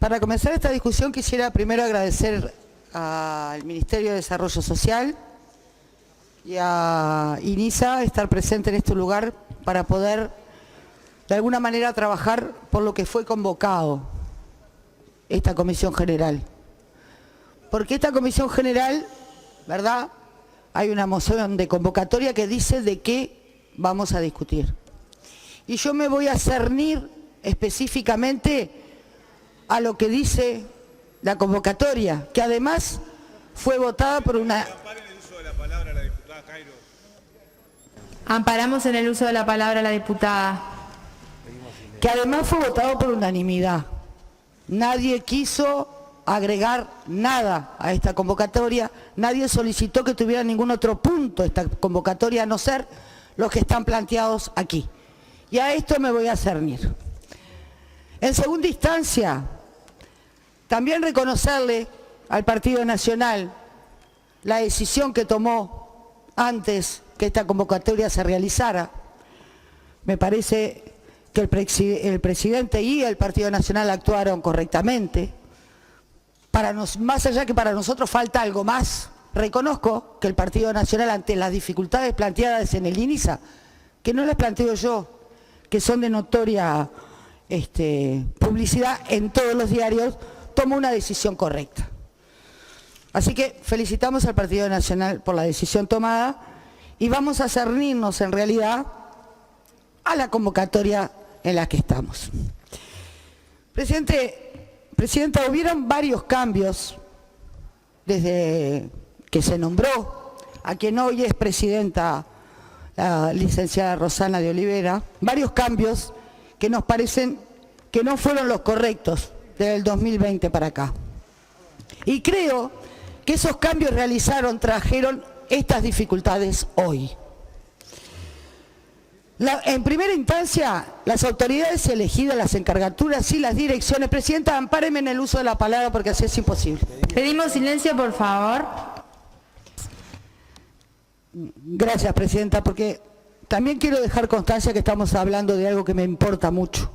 Para comenzar esta discusión quisiera primero agradecer al Ministerio de Desarrollo Social y a INISA estar presente en este lugar para poder de alguna manera trabajar por lo que fue convocado esta Comisión General. Porque esta Comisión General, ¿verdad?, hay una moción de convocatoria que dice de qué vamos a discutir. Y yo me voy a cernir específicamente a lo que dice la convocatoria, que además fue votada por una... Amparamos en el uso de la palabra a la diputada. Que además fue votado por unanimidad. Nadie quiso agregar nada a esta convocatoria, nadie solicitó que tuviera ningún otro punto esta convocatoria, a no ser los que están planteados aquí. Y a esto me voy a cernir. En segunda instancia, también reconocerle al Partido Nacional la decisión que tomó antes que esta convocatoria se realizara. Me parece que el presidente y el Partido Nacional actuaron correctamente. Más allá que para nosotros falta algo más, reconozco que el Partido Nacional, ante las dificultades planteadas en el INISA, que no las planteo yo, que son de notoria publicidad en todos los diarios, tomó una decisión correcta. Así que felicitamos al Partido Nacional por la decisión tomada y vamos a cernirnos en realidad a la convocatoria en la que estamos. Presidenta, hubieron varios cambios desde que se nombró a quien hoy es presidenta, la licenciada Rosana de Olivera, varios cambios que nos parecen que no fueron los correctos desde el 2020 para acá. Y creo que esos cambios trajeron estas dificultades hoy. En primera instancia, las autoridades elegidas, las encargaturas y las direcciones. Presidenta, ampáreme en el uso de la palabra porque así es imposible. Pedimos silencio, por favor. Gracias, Presidenta, porque también quiero dejar constancia que estamos hablando de algo que me importa mucho,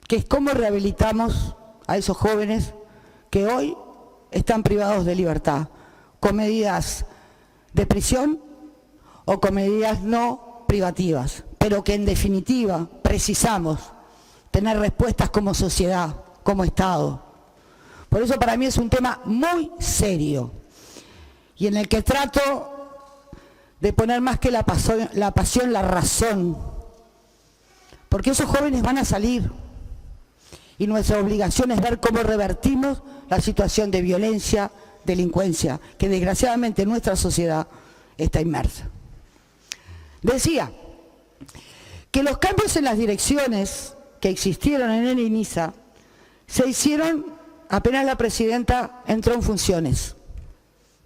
que es cómo rehabilitamos a esos jóvenes que hoy están privados de libertad, con medidas de prisión o con medidas no privativas, pero que en definitiva precisamos tener respuestas como sociedad, como Estado. Por eso para mí es un tema muy serio y en el que trato de poner más que la pasión, la razón, porque esos jóvenes van a salir y nuestra obligación es ver cómo revertimos la situación de violencia, delincuencia, que desgraciadamente en nuestra sociedad está inmersa. Decía que los cambios en las direcciones que existieron en el INISA se hicieron apenas la presidenta entró en funciones,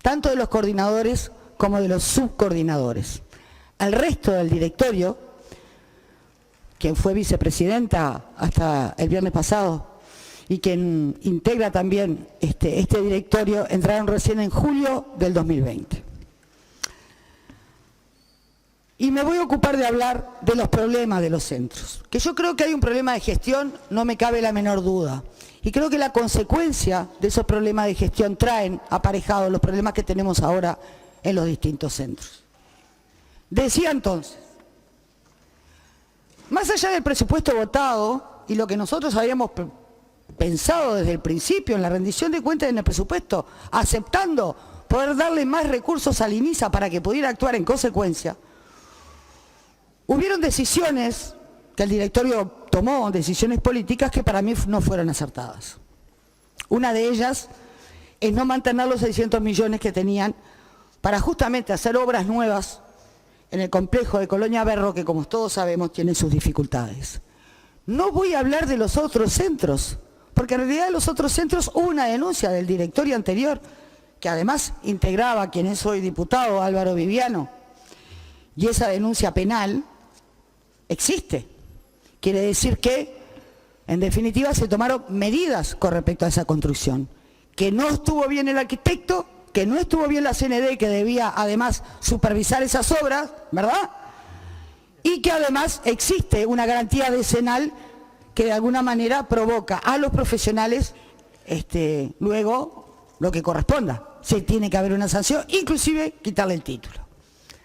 tanto de los coordinadores como de los subcoordinadores. Al resto del directorio, quien fue vicepresidenta hasta el viernes pasado y quien integra también este directorio, entraron recién en julio del 2020. Y me voy a ocupar de hablar de los problemas de los centros, que yo creo que hay un problema de gestión, no me cabe la menor duda. Y creo que la consecuencia de esos problemas de gestión traen aparejados los problemas que tenemos ahora en los distintos centros. Decía entonces, más allá del presupuesto votado y lo que nosotros habíamos pensado desde el principio en la rendición de cuentas en el presupuesto, aceptando poder darle más recursos al INISA para que pudiera actuar en consecuencia, hubieron decisiones que el directorio tomó, decisiones políticas que para mí no fueron acertadas. Una de ellas es no mantener los 600 millones que tenían para justamente hacer obras nuevas en el complejo de Colonia Berro, que como todos sabemos tiene sus dificultades. No voy a hablar de los otros centros, porque en realidad de los otros centros hubo una denuncia del directorio anterior, que además integraba a quien es hoy diputado, Álvaro Viviano, y esa denuncia penal existe. Quiere decir que, en definitiva, se tomaron medidas con respecto a esa construcción, que no estuvo bien el arquitecto, que no estuvo bien la CND, que debía además supervisar esas obras, ¿verdad? Y que además existe una garantía decenal que de alguna manera provoca a los profesionales luego lo que corresponda. Se tiene que haber una sanción, inclusive quitarle el título.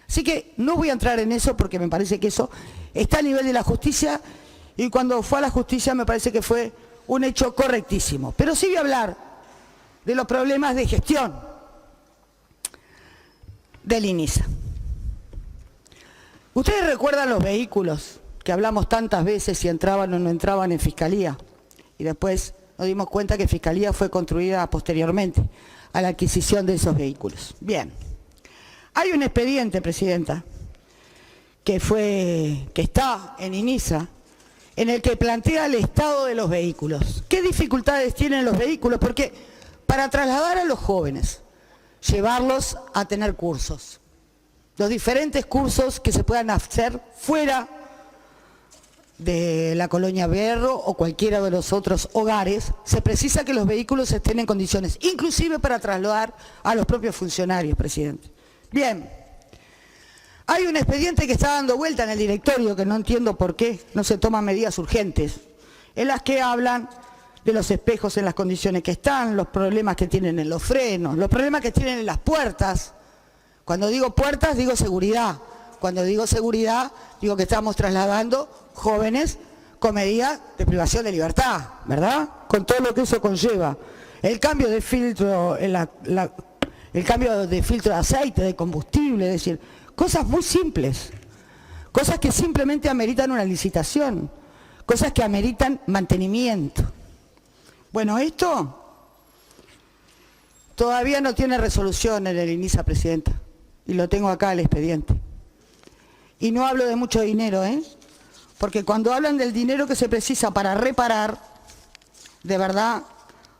Así que no voy a entrar en eso porque me parece que eso está a nivel de la justicia y cuando fue a la justicia me parece que fue un hecho correctísimo. Pero sí voy a hablar de los problemas de gestión del INISA. ¿Ustedes recuerdan los vehículos que hablamos tantas veces si entraban o no entraban en Fiscalía? Y después nos dimos cuenta que Fiscalía fue construida posteriormente a la adquisición de esos vehículos. Bien, hay un expediente, Presidenta, que está en INISA, en el que plantea el estado de los vehículos. ¿Qué dificultades tienen los vehículos? Porque para trasladar a los jóvenes, llevarlos a tener cursos, los diferentes cursos que se puedan hacer fuera de la colonia Berro o cualquiera de los otros hogares, se precisa que los vehículos estén en condiciones, inclusive para trasladar a los propios funcionarios, Presidente. Bien, hay un expediente que está dando vuelta en el directorio, que no entiendo por qué no se toman medidas urgentes, en las que hablan de los espejos en las condiciones que están, los problemas que tienen en los frenos, los problemas que tienen en las puertas. Cuando digo puertas, digo seguridad. Cuando digo seguridad, digo que estamos trasladando jóvenes con medidas de privación de libertad, ¿verdad? Con todo lo que eso conlleva. El cambio de filtro, el cambio de filtro de aceite, de combustible, es decir, cosas muy simples, cosas que simplemente ameritan una licitación, cosas que ameritan mantenimiento. Bueno, esto todavía no tiene resolución en el INISA, Presidenta, y lo tengo acá el expediente. Y no hablo de mucho dinero, porque cuando hablan del dinero que se precisa para reparar, de verdad,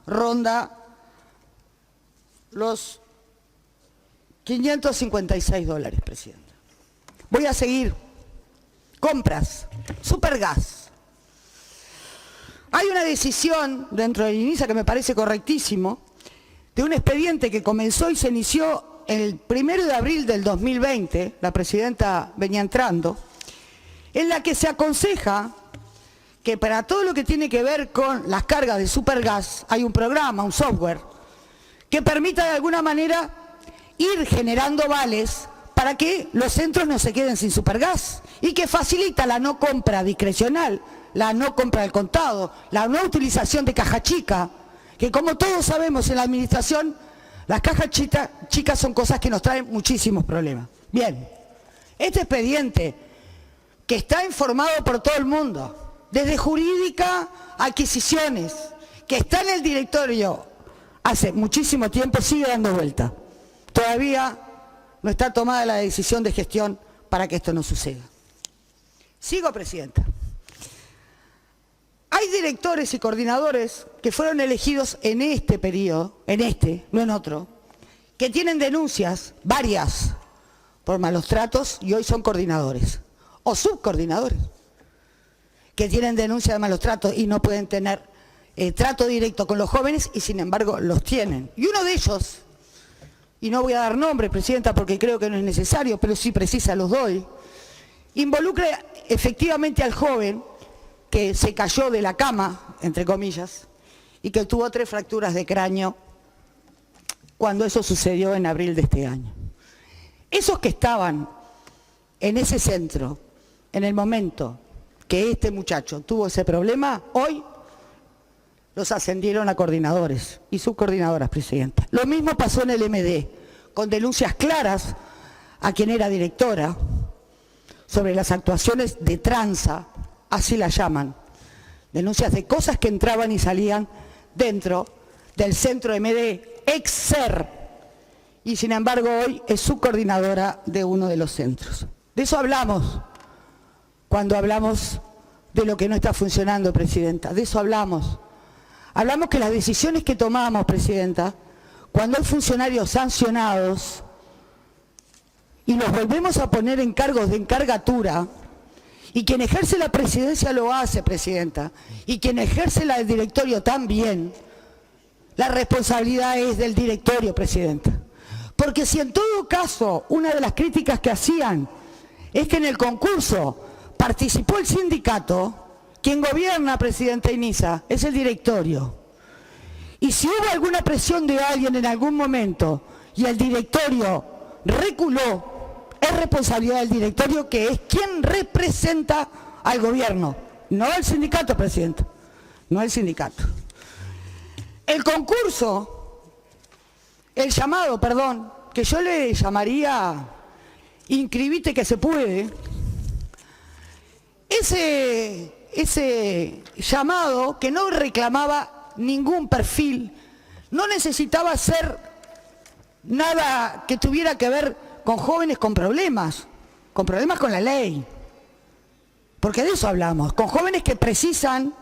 ronda los $556, Presidenta. Voy a seguir. Compras, Supergas. Hay una decisión dentro del INISA que me parece correctísimo, de un expediente que comenzó y se inició el 1 de abril del 2020, la Presidenta venía entrando, en la que se aconseja que para todo lo que tiene que ver con las cargas de Supergas, hay un programa, un software, que permita de alguna manera ir generando vales para que los centros no se queden sin Supergas y que facilita la no compra discrecional, la no compra al contado, la no utilización de caja chica, que como todos sabemos en la administración, las cajas chicas son cosas que nos traen muchísimos problemas. Bien, este expediente que está informado por todo el mundo, desde jurídica a adquisiciones, que está en el directorio hace muchísimo tiempo, sigue dando vuelta. Todavía no está tomada la decisión de gestión para que esto no suceda. Sigo, Presidenta. Hay directores y coordinadores que fueron elegidos en este periodo, no en otro, que tienen denuncias, varias, por malos tratos y hoy son coordinadores o subcoordinadores, que tienen denuncias de malos tratos y no pueden tener trato directo con los jóvenes y sin embargo los tienen. Y uno de ellos, y no voy a dar nombre, Presidenta, porque creo que no es necesario, pero si precisa los doy, involucra efectivamente al joven que se cayó de la cama, entre comillas, y que tuvo 3 fracturas de cráneo cuando eso sucedió en abril de este año. Esos que estaban en ese centro, en el momento que este muchacho tuvo ese problema, hoy los ascendieron a coordinadores y subcoordinadoras, Presidenta. Lo mismo pasó en el MD, con denuncias claras a quien era directora sobre las actuaciones de tranza, así la llaman, denuncias de cosas que entraban y salían dentro del centro MD, ex-SER, y sin embargo hoy es subcoordinadora de uno de los centros. De eso hablamos cuando hablamos de lo que no está funcionando, Presidenta, de eso hablamos. Hablamos que las decisiones que tomamos, Presidenta, cuando hay funcionarios sancionados y los volvemos a poner en cargos de encargatura, y quien ejerce la presidencia lo hace, Presidenta, y quien ejerce la del directorio también, la responsabilidad es del directorio, Presidenta. Porque si en todo caso una de las críticas que hacían es que en el concurso participó el sindicato, Quien gobierna, presidente INISA, es el directorio. Y si hubo alguna presión de alguien en algún momento y el directorio reculó, es responsabilidad del directorio, que es quien representa al gobierno, no el sindicato, presidente, no el sindicato. El concurso, el llamado, perdón, que yo le llamaría inscribite que se puede, ese llamado que no reclamaba ningún perfil, no necesitaba ser nada que tuviera que ver con jóvenes con problemas con la ley, porque de eso hablamos, con jóvenes que precisan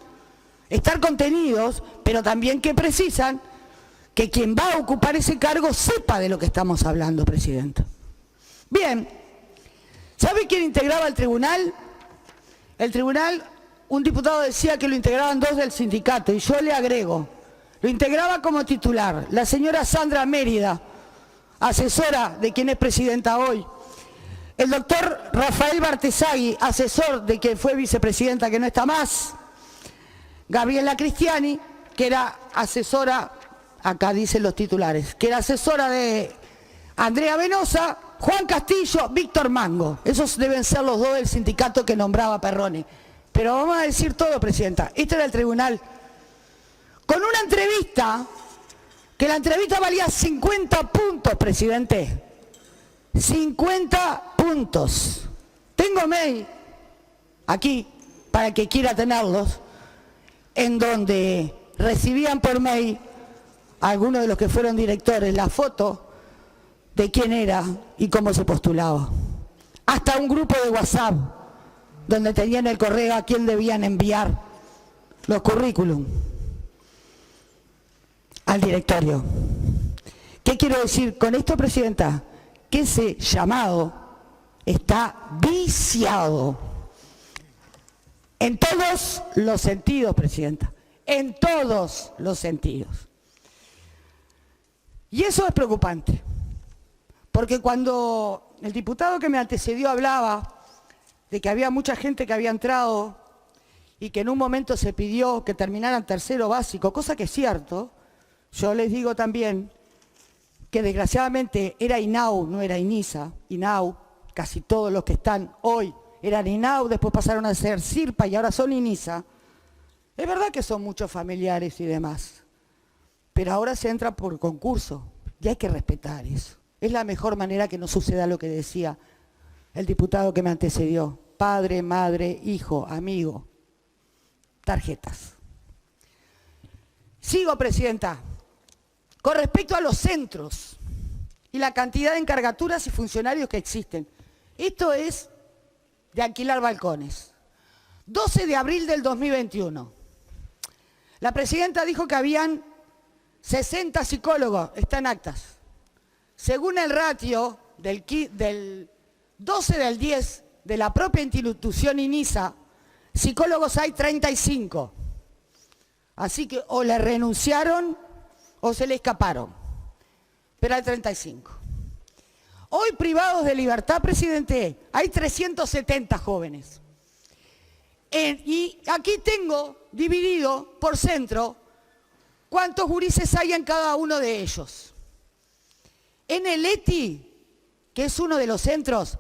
estar contenidos, pero también que precisan que quien va a ocupar ese cargo sepa de lo que estamos hablando, presidenta. Bien, ¿sabe quién integraba el tribunal? El tribunal, un diputado decía que lo integraban 2 del sindicato, y yo le agrego, lo integraba como titular la señora Sandra Mérida, asesora de quien es presidenta hoy, el doctor Rafael Bartesagui, asesor de quien fue vicepresidenta que no está más, Gabriela Cristiani, que era asesora, acá dicen los titulares, que era asesora de Andrea Venosa, Juan Castillo, Víctor Mango. Esos deben ser los 2 del sindicato que nombraba Perrone. Pero vamos a decir todo, presidenta. Este era el tribunal. Con una entrevista, que la entrevista valía 50 puntos, presidente. 50 puntos. Tengo mail aquí, para el que quiera tenerlos, en donde recibían por mail algunos de los que fueron directores la foto de quién era y cómo se postulaba. Hasta un grupo de WhatsApp donde tenían el correo a quién debían enviar los currículum al directorio. ¿Qué quiero decir con esto, presidenta? Que ese llamado está viciado en todos los sentidos, presidenta, en todos los sentidos. Y eso es preocupante, porque cuando el diputado que me antecedió hablaba de que había mucha gente que había entrado y que en un momento se pidió que terminaran tercero básico, cosa que es cierto, yo les digo también que desgraciadamente era INAU, no era INISA, INAU, casi todos los que están hoy eran INAU, después pasaron a ser SIRPA y ahora son INISA. Es verdad que son muchos familiares y demás, pero ahora se entra por concurso y hay que respetar eso. Es la mejor manera que no suceda lo que decía el diputado que me antecedió. Padre, madre, hijo, amigo, tarjetas. Sigo, presidenta. Con respecto a los centros y la cantidad de encargaturas y funcionarios que existen. Esto es de alquilar balcones. 12 de abril del 2021. La presidenta dijo que habían 60 psicólogos, está en actas. Según el ratio del 12 del 10 de la propia institución INISA, psicólogos hay 35. Así que o le renunciaron o se le escaparon, pero hay 35. Hoy privados de libertad, presidente, hay 370 jóvenes. Y aquí tengo dividido por centro cuántos gurises hay en cada uno de ellos. En el ETI, que es uno de los centros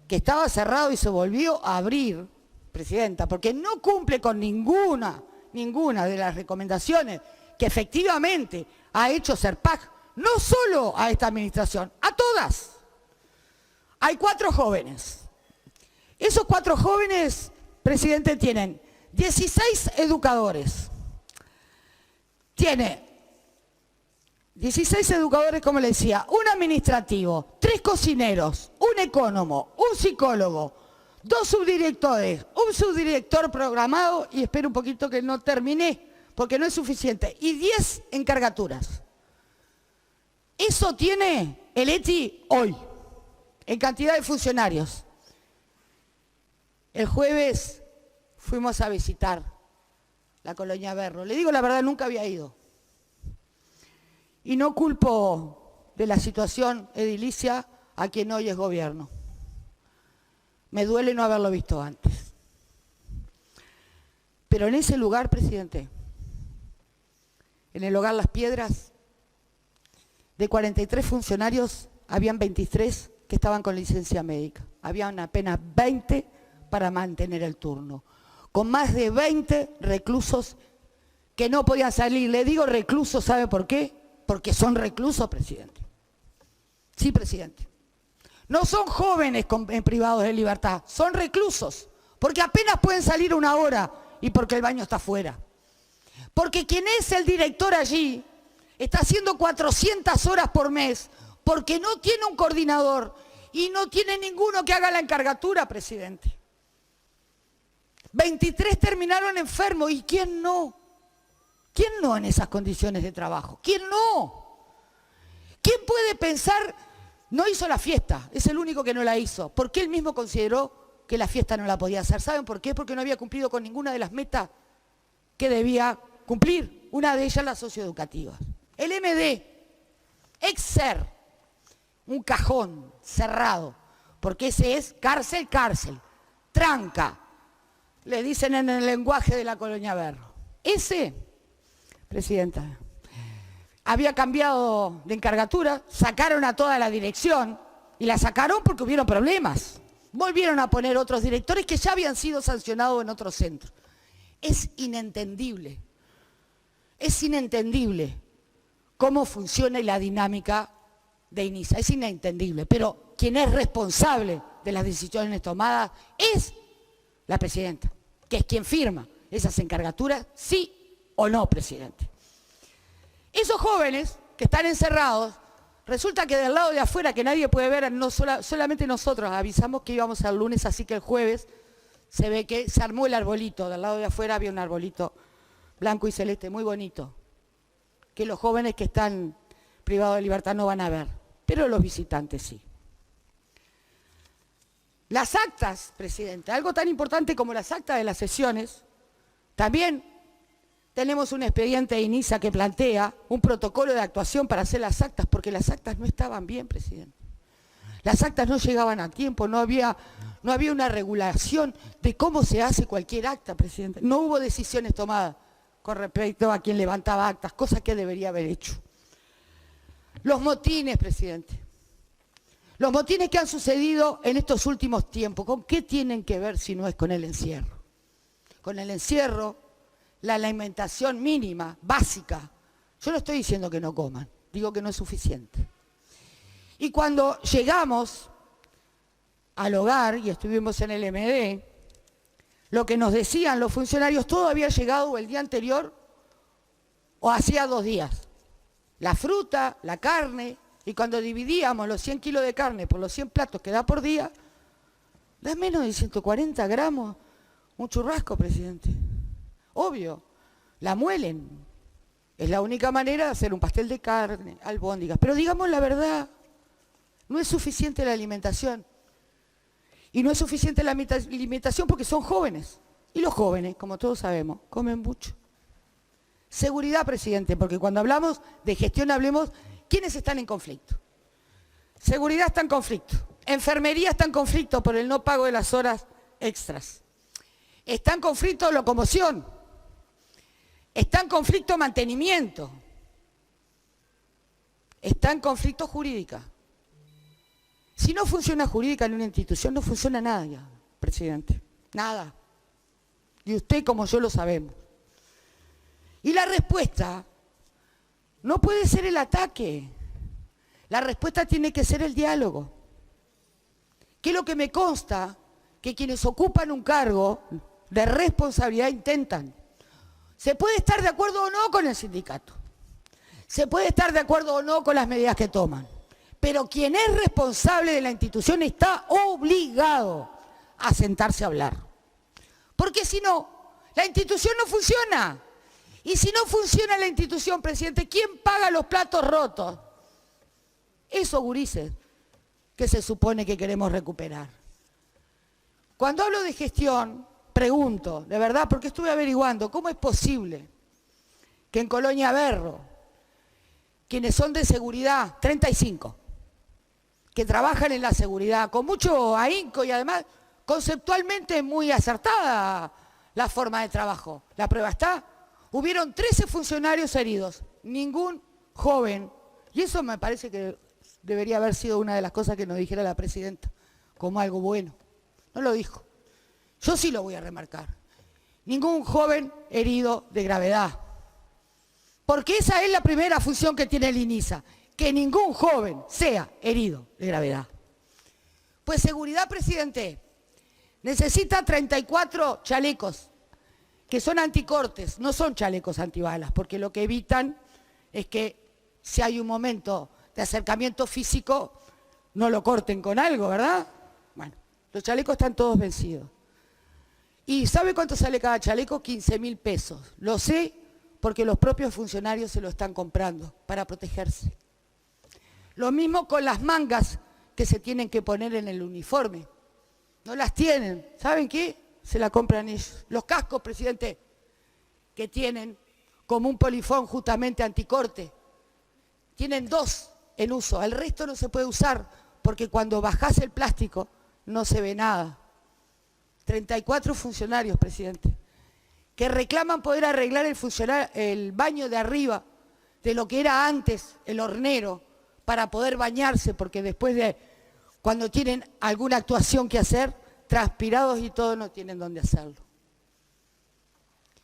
que estaba cerrado y se volvió a abrir, presidenta, porque no cumple con ninguna de las recomendaciones que efectivamente ha hecho SERPAG, no solo a esta administración, a todas. Hay 4 jóvenes. Esos 4 jóvenes, presidente, tienen 16 educadores. Tiene 16 educadores, como le decía, un administrativo, 3 cocineros, un ecónomo, un psicólogo, 2 subdirectores, un subdirector programado, y espero un poquito que no terminé, porque no es suficiente, y 10 encargaturas. Eso tiene el ETI hoy, en cantidad de funcionarios. El jueves fuimos a visitar la colonia Berro. Le digo la verdad, nunca había ido. Y no culpo de la situación edilicia a quien hoy es gobierno. Me duele no haberlo visto antes. Pero en ese lugar, presidente, en el Hogar Las Piedras, de 43 funcionarios, habían 23 que estaban con licencia médica. Habían apenas 20 para mantener el turno. Con más de 20 reclusos que no podían salir. Le digo reclusos, ¿sabe por qué? Porque son reclusos, presidente. Sí, presidente. No son jóvenes privados de libertad, son reclusos. Porque apenas pueden salir una hora y porque el baño está afuera. Porque quien es el director allí está haciendo 400 horas por mes porque no tiene un coordinador y no tiene ninguno que haga la encargatura, presidente. 23 terminaron enfermos, ¿y quién no? ¿Quién no en esas condiciones de trabajo? ¿Quién no? ¿Quién puede pensar, no hizo la fiesta, es el único que no la hizo, porque él mismo consideró que la fiesta no la podía hacer? ¿Saben por qué? Porque no había cumplido con ninguna de las metas que debía cumplir, una de ellas las socioeducativas. El MD, ex-SER, un cajón cerrado, porque ese es cárcel, cárcel, tranca, le dicen en el lenguaje de la colonia Berro. Ese, presidenta, había cambiado de encargatura, sacaron a toda la dirección y la sacaron porque hubieron problemas. Volvieron a poner otros directores que ya habían sido sancionados en otros centros. Es inentendible cómo funciona la dinámica de INISA, es inentendible, pero quien es responsable de las decisiones tomadas es la presidenta, que es quien firma esas encargaturas, sí o no, presidente. Esos jóvenes que están encerrados, resulta que del lado de afuera, que nadie puede ver, solamente nosotros avisamos que íbamos el lunes, así que el jueves se ve que se armó el arbolito, del lado de afuera había un arbolito blanco y celeste, muy bonito, que los jóvenes que están privados de libertad no van a ver, pero los visitantes sí. Las actas, presidente, algo tan importante como las actas de las sesiones, también tenemos un expediente de INISA que plantea un protocolo de actuación para hacer las actas, porque las actas no estaban bien, presidente. Las actas no llegaban a tiempo, no había una regulación de cómo se hace cualquier acta, presidente. No hubo decisiones tomadas con respecto a quien levantaba actas, cosa que debería haber hecho. Los motines, presidente. Los motines que han sucedido en estos últimos tiempos, ¿con qué tienen que ver si no es con el encierro? Con el encierro, la alimentación mínima, básica. Yo no estoy diciendo que no coman, digo que no es suficiente. Y cuando llegamos al hogar y estuvimos en el MD, lo que nos decían los funcionarios, todo había llegado el día anterior o hacía 2 días. La fruta, la carne, y cuando dividíamos los 100 kilos de carne por los 100 platos que da por día, da menos de 140 gramos un churrasco, presidente. Obvio, la muelen. Es la única manera de hacer un pastel de carne, albóndigas. Pero digamos la verdad, no es suficiente la alimentación. Y no es suficiente la alimentación porque son jóvenes. Y los jóvenes, como todos sabemos, comen mucho. Seguridad, presidente, porque cuando hablamos de gestión hablemos quiénes están en conflicto. Seguridad está en conflicto. Enfermería está en conflicto por el no pago de las horas extras. Está en conflicto locomoción. Está en conflicto mantenimiento. Está en conflicto jurídica. Si no funciona jurídica en una institución, no funciona nada ya, presidente. Nada. Y usted como yo lo sabemos. Y la respuesta no puede ser el ataque. La respuesta tiene que ser el diálogo. Que es lo que me consta que quienes ocupan un cargo de responsabilidad intentan. Se puede estar de acuerdo o no con el sindicato. Se puede estar de acuerdo o no con las medidas que toman. Pero quien es responsable de la institución está obligado a sentarse a hablar. Porque si no, la institución no funciona. Y si no funciona la institución, presidente, ¿quién paga los platos rotos? Esos gurises que se supone que queremos recuperar. Cuando hablo de gestión, pregunto, de verdad, porque estuve averiguando, ¿cómo es posible que en Colonia Berro, quienes son de seguridad, 35, que trabajan en la seguridad, con mucho ahínco y además conceptualmente muy acertada la forma de trabajo. La prueba está. Hubieron 13 funcionarios heridos, ningún joven. Y eso me parece que debería haber sido una de las cosas que nos dijera la presidenta, como algo bueno. No lo dijo. Yo sí lo voy a remarcar. Ningún joven herido de gravedad. Porque esa es la primera función que tiene el INISA, que ningún joven sea herido de gravedad. Pues seguridad, presidente, necesita 34 chalecos, que son anticortes, no son chalecos antibalas, porque lo que evitan es que si hay un momento de acercamiento físico, no lo corten con algo, ¿verdad? Bueno, los chalecos están todos vencidos. ¿Y sabe cuánto sale cada chaleco? 15.000 pesos. Lo sé porque los propios funcionarios se lo están comprando para protegerse. Lo mismo con las mangas que se tienen que poner en el uniforme. No las tienen. ¿Saben qué? Se la compran ellos. Los cascos, presidente, que tienen como un polifón justamente anticorte, tienen 2 en uso. El resto no se puede usar porque cuando bajás el plástico no se ve nada. 34 funcionarios, presidente, que reclaman poder arreglar el baño de arriba de lo que era antes el hornero para poder bañarse, porque después de cuando tienen alguna actuación que hacer, transpirados y todo, no tienen dónde hacerlo.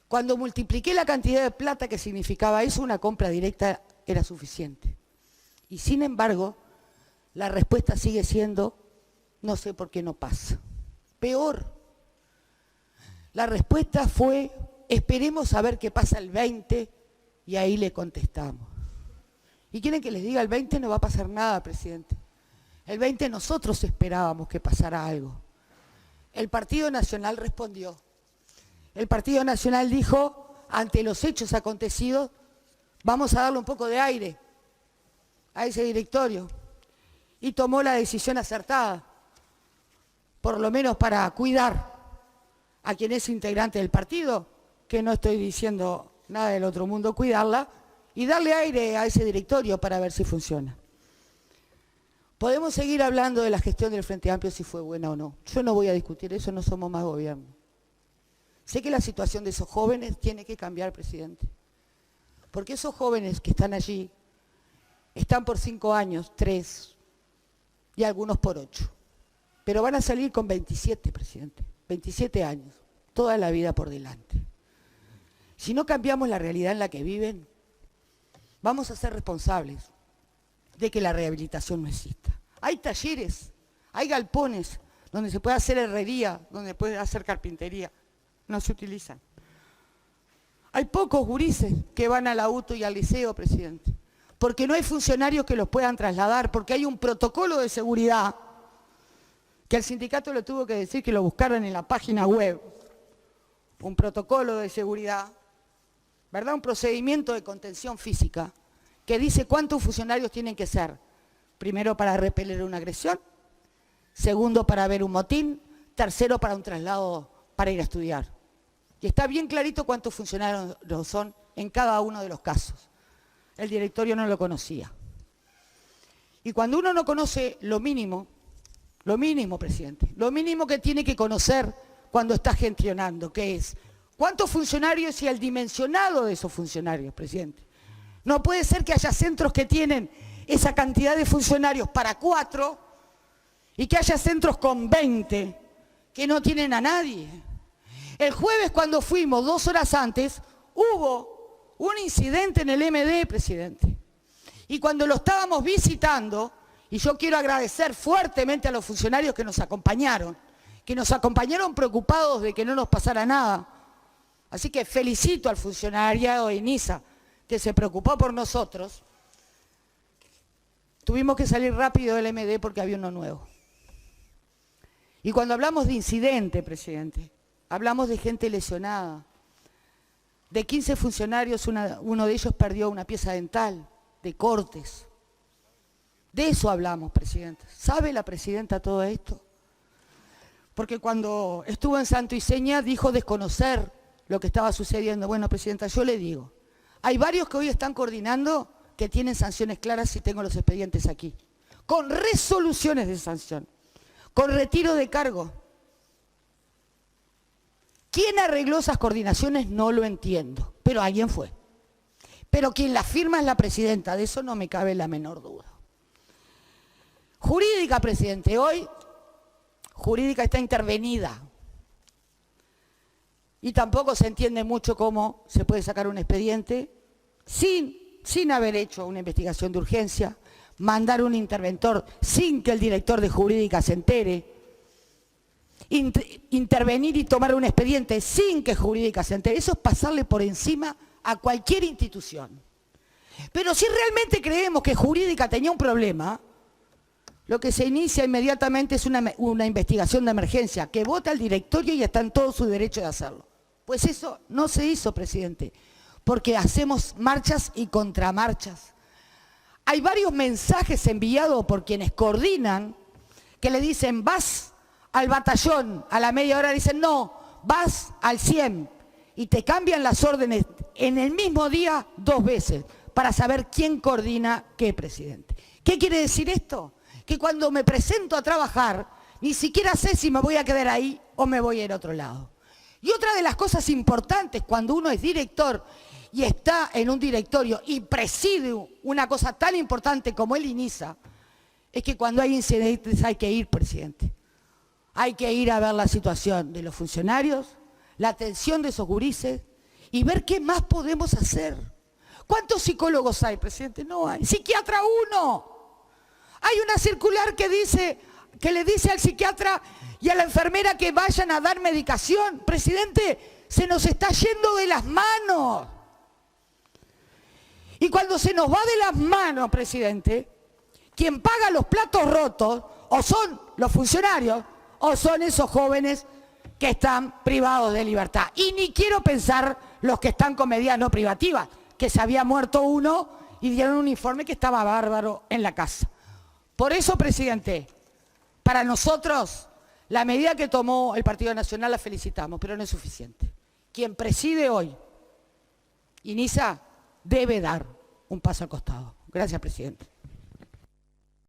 Cuando multipliqué la cantidad de plata que significaba eso, una compra directa era suficiente. Y sin embargo, la respuesta sigue siendo, no sé por qué no pasa. Peor, la respuesta fue, esperemos a ver qué pasa el 20 y ahí le contestamos. ¿Y quieren que les diga? El 20 no va a pasar nada, presidente. El 20 nosotros esperábamos que pasara algo. El Partido Nacional respondió. El Partido Nacional dijo, ante los hechos acontecidos, vamos a darle un poco de aire a ese directorio. Y tomó la decisión acertada, por lo menos para cuidar a quien es integrante del partido, que no estoy diciendo nada del otro mundo, cuidarla y darle aire a ese directorio para ver si funciona. Podemos seguir hablando de la gestión del Frente Amplio si fue buena o no. Yo no voy a discutir eso, no somos más gobierno. Sé que la situación de esos jóvenes tiene que cambiar, presidente. Porque esos jóvenes que están allí están por 5 años, 3 y algunos por 8. Pero van a salir con 27, presidente. 27 años, toda la vida por delante. Si no cambiamos la realidad en la que viven, vamos a ser responsables de que la rehabilitación no exista. Hay talleres, hay galpones donde se puede hacer herrería, donde se puede hacer carpintería. No se utilizan. Hay pocos gurises que van a la UTO y al liceo, presidente, porque no hay funcionarios que los puedan trasladar, porque hay un protocolo de seguridad que el sindicato le tuvo que decir que lo buscaran en la página web, un protocolo de seguridad, ¿verdad? Un procedimiento de contención física que dice cuántos funcionarios tienen que ser. Primero para repeler una agresión, segundo para ver un motín, tercero para un traslado para ir a estudiar. Y está bien clarito cuántos funcionarios son en cada uno de los casos. El directorio no lo conocía. Y cuando uno no conoce lo mínimo, presidente, lo mínimo que tiene que conocer cuando está gestionando, que es cuántos funcionarios y el dimensionado de esos funcionarios, presidente. No puede ser que haya centros que tienen esa cantidad de funcionarios para 4 y que haya centros con 20 que no tienen a nadie. El jueves cuando fuimos 2 horas antes, hubo un incidente en el MD, presidente. Y cuando lo estábamos visitando, y yo quiero agradecer fuertemente a los funcionarios que nos acompañaron preocupados de que no nos pasara nada. Así que felicito al funcionariado de INISA que se preocupó por nosotros. Tuvimos que salir rápido del MD porque había uno nuevo. Y cuando hablamos de incidente, presidente, hablamos de gente lesionada. De 15 funcionarios, uno de ellos perdió una pieza dental, de cortes. De eso hablamos, presidente. ¿Sabe la presidenta todo esto? Porque cuando estuvo en Santo y Seña dijo desconocer lo que estaba sucediendo. Bueno, presidenta, yo le digo, hay varios que hoy están coordinando que tienen sanciones claras, si tengo los expedientes aquí, con resoluciones de sanción, con retiro de cargo. ¿Quién arregló esas coordinaciones? No lo entiendo, pero alguien fue. Pero quien la firma es la presidenta, de eso no me cabe la menor duda. Jurídica, presidente, hoy Jurídica está intervenida. Y tampoco se entiende mucho cómo se puede sacar un expediente sin haber hecho una investigación de urgencia, mandar un interventor sin que el director de Jurídica se entere, intervenir y tomar un expediente sin que Jurídica se entere. Eso es pasarle por encima a cualquier institución. Pero si realmente creemos que Jurídica tenía un problema, lo que se inicia inmediatamente es una investigación de emergencia, que vota el directorio y está en todo su derecho de hacerlo. Pues eso no se hizo, presidente, porque hacemos marchas y contramarchas. Hay varios mensajes enviados por quienes coordinan que le dicen, vas al batallón, a la media hora dicen, no, vas al 100, y te cambian las órdenes en el mismo día 2 veces para saber quién coordina qué, presidente. ¿Qué quiere decir esto? Que cuando me presento a trabajar, ni siquiera sé si me voy a quedar ahí o me voy a ir a otro lado. Y otra de las cosas importantes cuando uno es director y está en un directorio y preside una cosa tan importante como el INISA, es que cuando hay incidentes hay que ir, presidente. Hay que ir a ver la situación de los funcionarios, la atención de esos gurises y ver qué más podemos hacer. ¿Cuántos psicólogos hay, presidente? No hay. Psiquiatra 1. Hay una circular que le dice al psiquiatra y a la enfermera que vayan a dar medicación. Presidente, se nos está yendo de las manos. Y cuando se nos va de las manos, presidente, quien paga los platos rotos o son los funcionarios o son esos jóvenes que están privados de libertad. Y ni quiero pensar los que están con medidas no privativas, que se había muerto uno y dieron un informe que estaba bárbaro en la casa. Por eso, presidente, para nosotros, la medida que tomó el Partido Nacional la felicitamos, pero no es suficiente. Quien preside hoy, INISA, debe dar un paso al costado. Gracias, presidente.